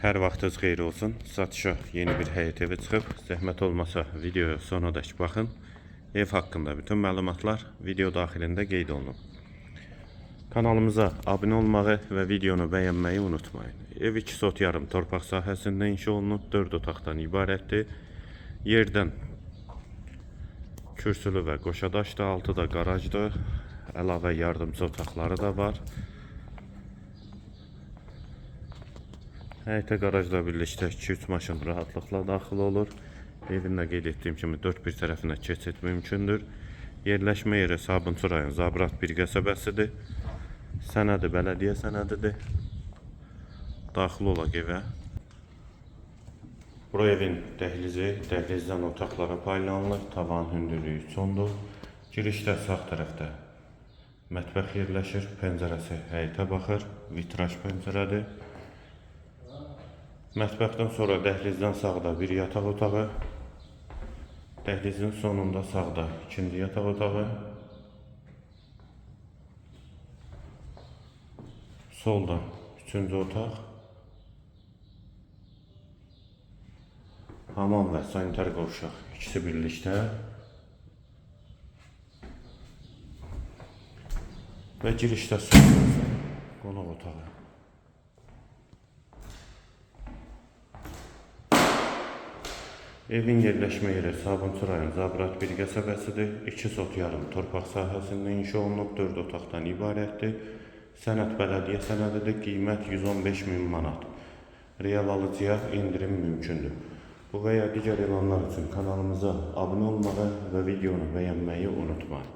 Hər vaxtınız xeyir olsun. Satışa yeni bir həyət evi çıxıb. Zəhmət olmasa videoya sonadək baxın. Ev haqqında bütün məlumatlar video daxilində qeyd olunub. Kanalımıza abunə olmağı və videonu bəyənməyi unutmayın. Ev 2 sot yarım torpaq sahəsində inşa olunub, 4 otaqdan ibarətdir. Yerdən kürsülü və qoşadaşdır, 6 da qarajdır. Əlavə yardımcı otaqları da var. Həyətə qarajla birlikdə 2-3 maşın rahatlıqla daxil olur. Evin də qeyd etdiyim kimi 4 bir tərəfinə keçid mümkündür. Yerləşmə yeri Sabunçu rayon Zabrat bir qəsəbəsidir. Sənədi bələdiyyə sənədidir. Daxil olaq evə. Bura evin dəhlizi, dəhlizdən otaqlara paylanılır. Tavan hündürlüyü 3 ondur. Girişdə sağ tərəfdə mətbəx yerləşir. Pəncərəsi həyətə baxır. Vitraj pəncərədir. Mətbəxdən sonra dəhlizdən sağda bir yataq otağı, dəhlizin sonunda sağda ikinci yataq otağı, solda üçüncü otaq, hamam və sanitar qovşaq ikisi birlikdə və girişdə qonaq otağı. Evin yerləşmə yeri Sabunçu rayon Zabrat bir qəsəbəsidir. 2 sot yarım torpaq sahəsində inşa olunub, 4 otaqdan ibarətdir. Sənəd bələdiyyə sənədidir. Qiymət 115.000 manat. Real alıcıya indirim mümkündür. Bu və ya digər elanlar üçün kanalımıza abunə olmağı və videonu bəyənməyi unutmayın.